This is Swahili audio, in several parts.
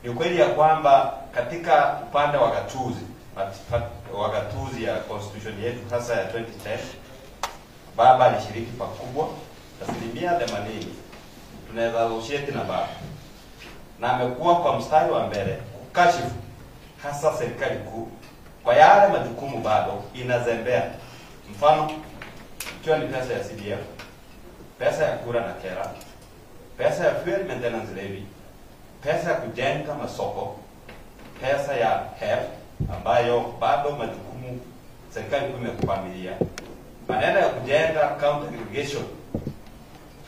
Ni ukweli ya kwamba katika upande wa gatuzi ya constitution yetu hasa ya 2010 baba alishiriki pakubwa, 80%. Tunaweza associate na baba. Na amekuwa kwa mstari wa mbele kukashifu hasa serikali kuu kwa yale majukumu bado inazembea. Mfano, ikiwa ni pesa ya CDF, pesa ya kura na kera, pesa ya fuel maintenance levy, pesa ya kujenga masoko, pesa ya HEF ambayo bado majukumu serikali kuu imekupamilia, maneno ya kujenga county irrigation.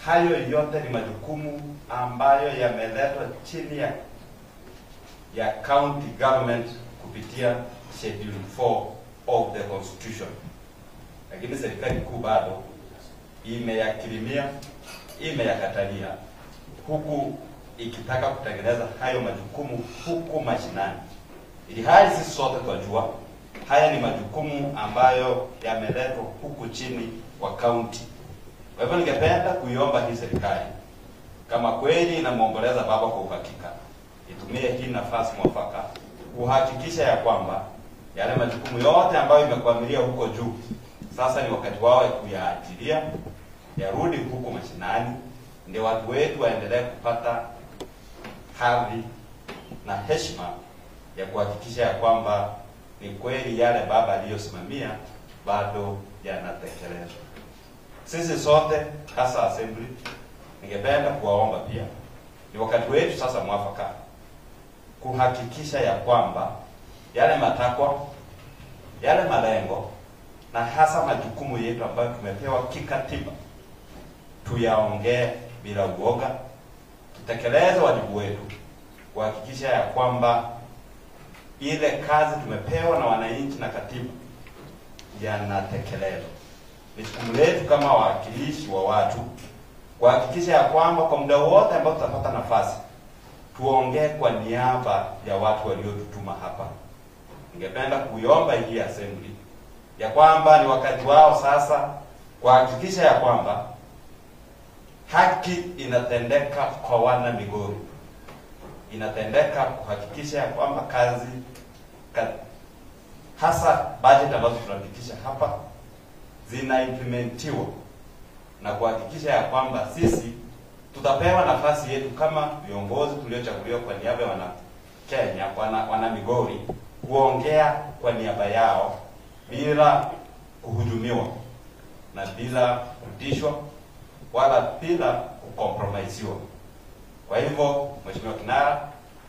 Hayo yote ni majukumu ambayo yameletwa chini ya county government kupitia schedule 4 of the constitution. Lakini serikali kuu bado imeyakirimia, imeyakatalia, huku ikitaka kutengeneza hayo majukumu huku mashinani. Ili haya sisi sote tunajua haya ni majukumu ambayo yameletwa huku chini wa county. Kwa hivyo ningependa kuiomba hii serikali, kama kweli inamuomboleza baba kwa uhakika, itumie hii nafasi mwafaka kuhakikisha ya kwamba yale majukumu yote ambayo imekwamilia huko juu, sasa ni wakati wao kuyaajiria, yarudi huko mashinani, ndio watu wetu waendelee kupata hadhi na heshima ya kuhakikisha ya kwamba ni kweli yale baba aliyosimamia bado yanatekelezwa. Sisi sote hasa assembly, ningependa kuwaomba pia, ni wakati wetu sasa mwafaka kuhakikisha ya kwamba yale matakwa, yale malengo na hasa majukumu yetu ambayo tumepewa kikatiba tuyaongee bila uoga, tutekeleze wajibu wetu kuhakikisha ya kwamba ile kazi tumepewa na wananchi na katiba yanatekelezwa. Ni jukumu letu kama wawakilishi wa watu kuhakikisha ya kwamba kwa muda wote ambao tutapata nafasi tuongee kwa niaba ya watu waliotutuma hapa. Ningependa kuiomba hii assembly ya kwamba ni wakati wao sasa kuhakikisha ya kwamba haki inatendeka kwa wana Migori, inatendeka kuhakikisha ya kwamba kazi hasa budget ambazo tunapitisha hapa zinaimplementiwa, na kuhakikisha ya kwamba sisi tutapewa nafasi yetu kama viongozi tuliochaguliwa kwa niaba ya wana Kenya, wana Migori, kuongea kwa niaba yao bila kuhujumiwa na bila kutishwa wala bila kukompromisiwa. Kwa hivyo Mheshimiwa Kinara,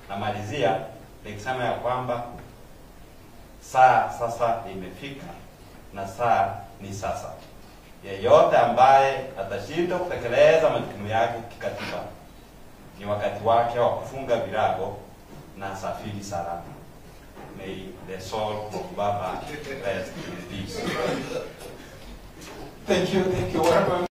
namalizia nikisema ya kwamba saa sasa imefika na saa ni sasa. Yeyote ambaye atashindwa kutekeleza majukumu yake kikatiba, ni wakati wake wa kufunga virago na safiri salama. May the soul of Baba rest in peace. Thank you.